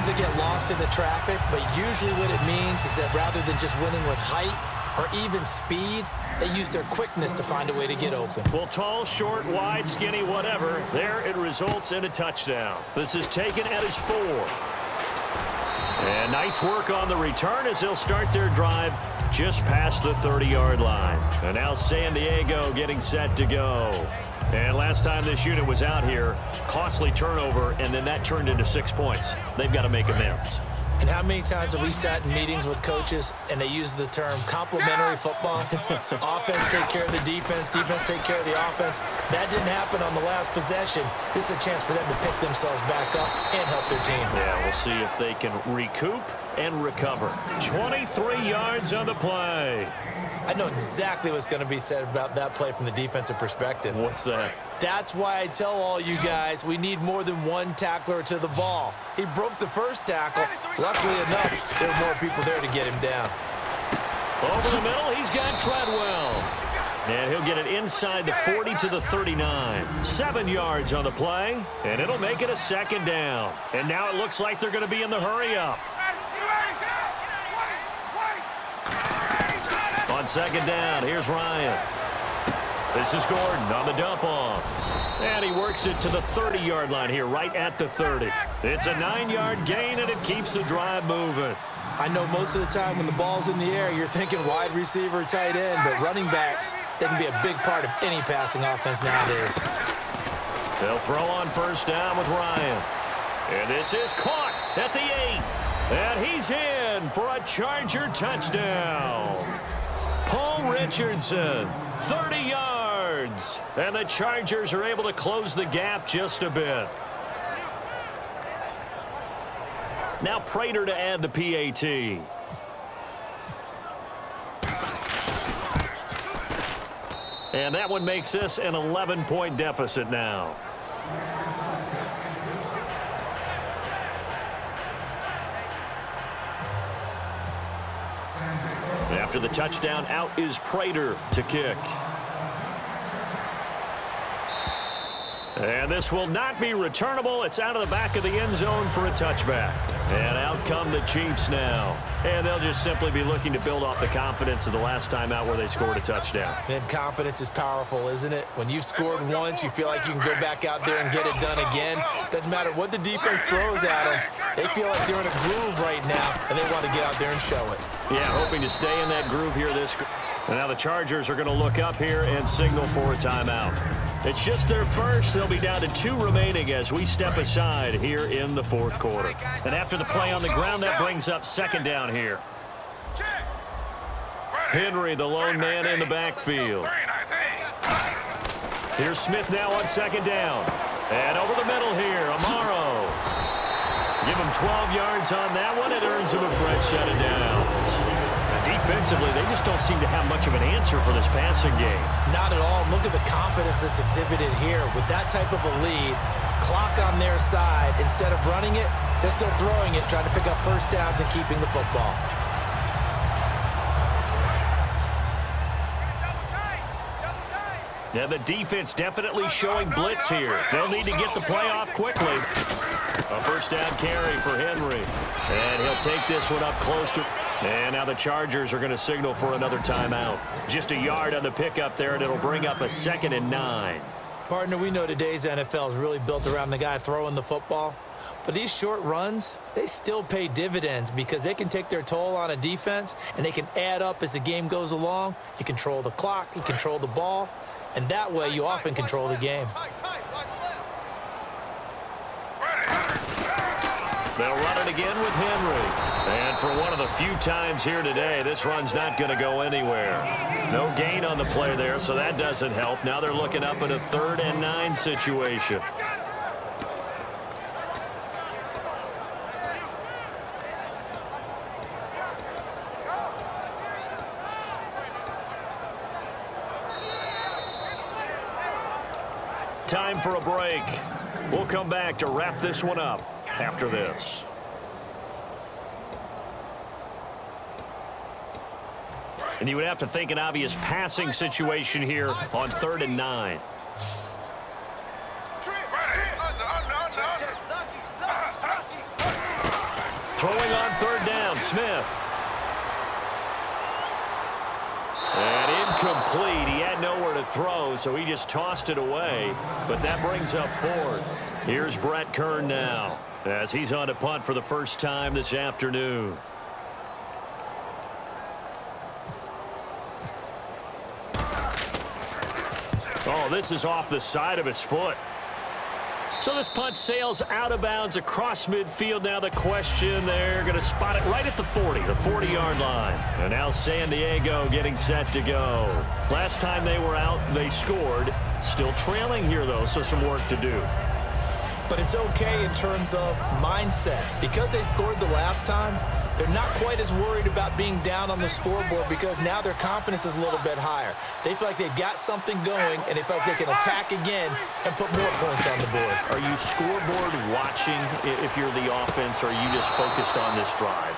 Sometimes they get lost in the traffic, but usually what it means is that rather than just winning with height or even speed, they use their quickness to find a way to get open. Well, tall, short, wide, skinny, whatever, there it results in a touchdown. This is taken at his 4. And nice work on the return as they'll start their drive just past the 30-yard line. And now San Diego getting set to go. And last time this unit was out here, costly turnover, and then that turned into 6 points. They've got to make amends. And how many times have we sat in meetings with coaches and they use the term complementary football? Offense take care of the defense, defense take care of the offense. That didn't happen on the last possession. This is a chance for them to pick themselves back up and help their team. Yeah, we'll see if they can recoup and recover. 23 yards on the play. I know exactly what's going to be said about that play from the defensive perspective. What's that? That's why I tell all you guys we need more than one tackler to the ball. He broke the first tackle. Luckily enough, there were more people there to get him down. Over the middle, he's got Treadwell. And he'll get it inside the 40 to the 39. 7 yards on the play, and it'll make it a second down. And now it looks like they're going to be in the hurry-up. On second down, here's Ryan. This is Gordon on the dump off. And he works it to the 30-yard line here, right at the 30. It's a 9-yard gain, and it keeps the drive moving. I know most of the time when the ball's in the air, you're thinking wide receiver, tight end, but running backs, they can be a big part of any passing offense nowadays. They'll throw on first down with Ryan. And this is caught at the 8. And he's in for a Charger touchdown. Paul Richardson, 30 yards. And the Chargers are able to close the gap just a bit. Now Prater to add the PAT. And that one makes this an 11-point deficit now. After the touchdown, out is Prater to kick. And this will not be returnable. It's out of the back of the end zone for a touchback. And out come the Chiefs now. And they'll just simply be looking to build off the confidence of the last time out where they scored a touchdown. And confidence is powerful, isn't it? When you've scored once, you feel like you can go back out there and get it done again. Doesn't matter what the defense throws at them. They feel like they're in a groove right now, and they want to get out there and show it. Yeah, hoping to stay in that groove here. And now the Chargers are going to look up here and signal for a timeout. It's just their first. They'll be down to 2 remaining as we step aside here in the 4th quarter. And after the play on the ground, that brings up second down here. Henry, the lone man in the backfield. Here's Smith now on second down. And over the middle here, Amaro. Give him 12 yards on that one. It earns him a fresh set of downs. Defensively, they just don't seem to have much of an answer for this passing game. Not at all. Look at the confidence that's exhibited here. With that type of a lead, clock on their side, instead of running it, they're still throwing it, trying to pick up first downs and keeping the football. Yeah, the defense definitely showing blitz here. They'll need to get the play off quickly. A first down carry for Henry. And he'll take this one up close to... And now the Chargers are going to signal for another timeout. Just a yard on the pickup there, and it'll bring up a 2nd and 9. Partner, we know today's NFL is really built around the guy throwing the football. But these short runs, they still pay dividends because they can take their toll on a defense, and they can add up as the game goes along. You control the clock, you control the ball, and that way you often control the game. They'll run it again with Henry. And for one of the few times here today, this run's not going to go anywhere. No gain on the play there, so that doesn't help. Now they're looking up at a 3rd and 9 situation. Time for a break. We'll come back to wrap this one up after this. And you would have to think an obvious passing situation here on 3rd and 9. Throwing on third down, Smith. And incomplete. He had nowhere to throw, so he just tossed it away. But that brings up fourth. Here's Brett Kern now, as he's on to punt for the first time this afternoon. Oh, this is off the side of his foot. So this punt sails out of bounds across midfield. Now the question, they're going to spot it right at the 40-yard line. And now San Diego getting set to go. Last time they were out, they scored. Still trailing here, though, so some work to do. But it's okay in terms of mindset. Because they scored the last time, they're not quite as worried about being down on the scoreboard because now their confidence is a little bit higher. They feel like they've got something going, and they feel like they can attack again and put more points on the board. Are you scoreboard watching if you're the offense, or are you just focused on this drive?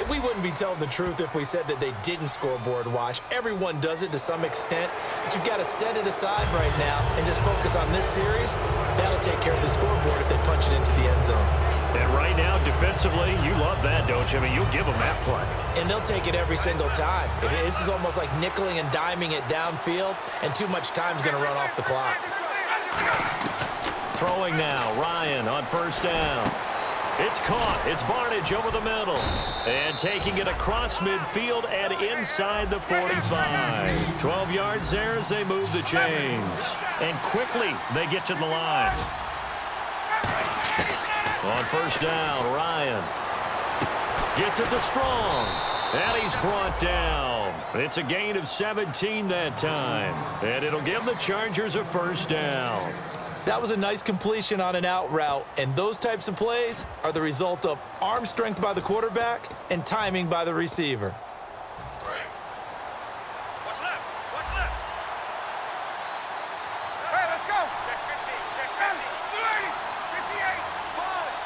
We wouldn't be telling the truth if we said that they didn't scoreboard watch. Everyone does it to some extent, but you've got to set it aside right now and just focus on this series. That'll take care of the scoreboard if they punch it into the end zone. And right now, defensively, you love that, don't you? I mean, you'll give them that play. And they'll take it every single time. This is almost like nickeling and diming it downfield, and too much time's going to run off the clock. Throwing now, Ryan on first down. It's caught. It's Barnage over the middle. And taking it across midfield and inside the 45. 12 yards there as they move the chains. And quickly they get to the line. On first down, Ryan gets it to Strong. And he's brought down. It's a gain of 17 that time. And it'll give the Chargers a first down. That was a nice completion on an out route, and those types of plays are the result of arm strength by the quarterback and timing by the receiver. What's left? What's left? Hey, let's go. Check 50. Check 50. 58. Sponge.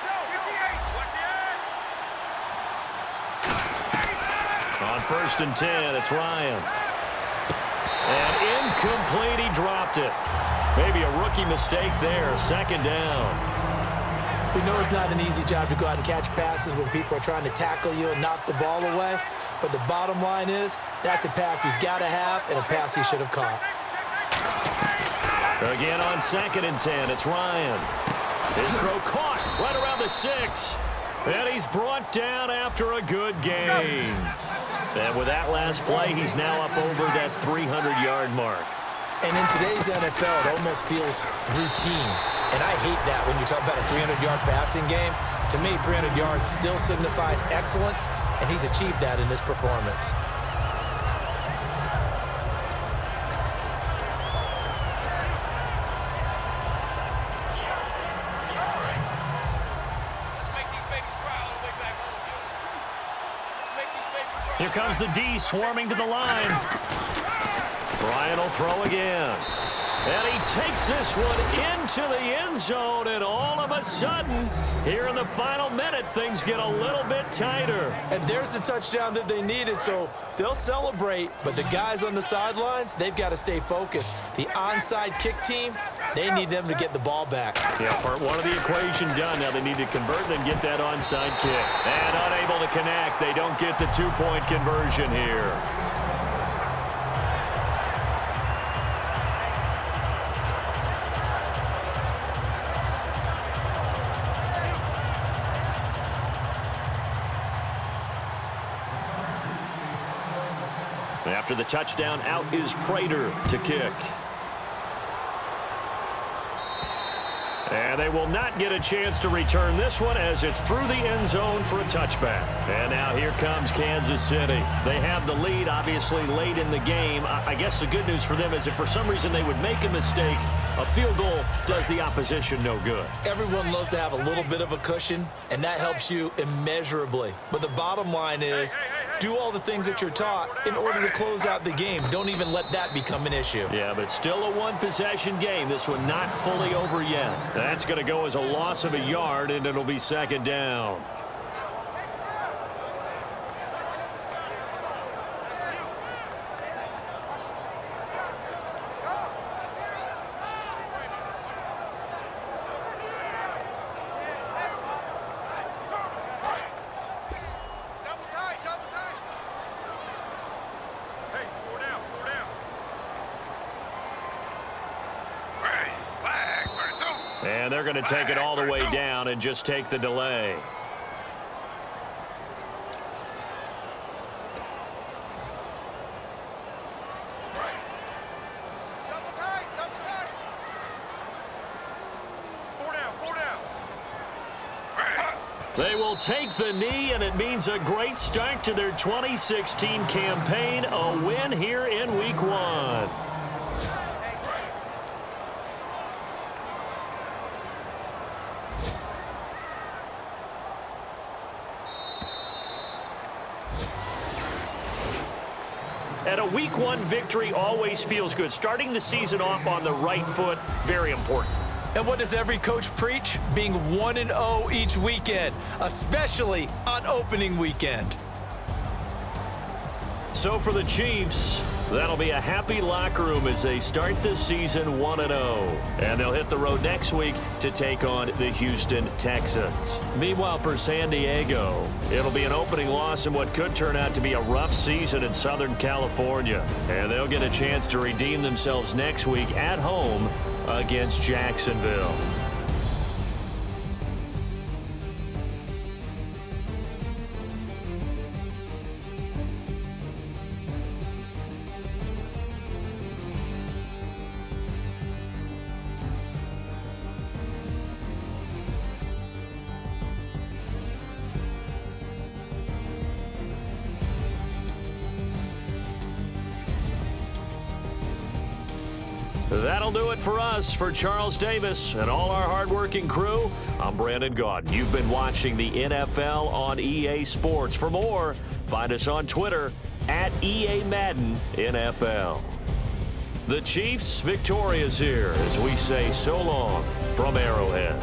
No, 58. What's the end? On first and 10, it's Ryan. And incomplete, he dropped it. Maybe a rookie mistake there, second down. We know it's not an easy job to go out and catch passes when people are trying to tackle you and knock the ball away, but the bottom line is that's a pass he's got to have and a pass he should have caught. Again on second and 10, it's Ryan. His throw caught right around the 6. And he's brought down after a good gain. And with that last play, he's now up over that 300-yard mark. And in today's NFL, it almost feels routine. And I hate that when you talk about a 300-yard passing game. To me, 300 yards still signifies excellence, and he's achieved that in this performance. Here comes the D swarming to the line. Ryan will throw again. And he takes this one into the end zone, and all of a sudden, here in the final minute, things get a little bit tighter. And there's the touchdown that they needed, so they'll celebrate, but the guys on the sidelines, they've got to stay focused. The onside kick team, they need them to get the ball back. Yeah, part one of the equation done. Now they need to convert and get that onside kick. And unable to connect. They don't get the two-point conversion here. After the touchdown, out is Prater to kick. And they will not get a chance to return this one as it's through the end zone for a touchback. And now here comes Kansas City. They have the lead, obviously, late in the game. I guess the good news for them is if for some reason they would make a mistake, a field goal does the opposition no good. Everyone loves to have a little bit of a cushion, and that helps you immeasurably. But the bottom line is, do all the things that you're taught in order to close out the game. Don't even let that become an issue. Yeah, but still a one-possession game. This one not fully over yet. That's going to go as a loss of a yard, and it'll be second down. And they're going to take it all the way down and just take the delay. Double tight, double tight. 4 down, 4 down. They will take the knee, and it means a great start to their 2016 campaign. A win here in Week 1. And a Week 1 victory always feels good. Starting the season off on the right foot, very important. And what does every coach preach? Being 1-0 each weekend, especially on opening weekend. So for the Chiefs, that'll be a happy locker room as they start this season 1-0. And they'll hit the road next week to take on the Houston Texans. Meanwhile, for San Diego, it'll be an opening loss in what could turn out to be a rough season in Southern California. And they'll get a chance to redeem themselves next week at home against Jacksonville. That'll do it for us. For Charles Davis and all our hardworking crew, I'm Brandon Gaudin. You've been watching the NFL on EA Sports. For more, find us on Twitter at EA Madden NFL. The Chiefs victorious here as we say so long from Arrowhead.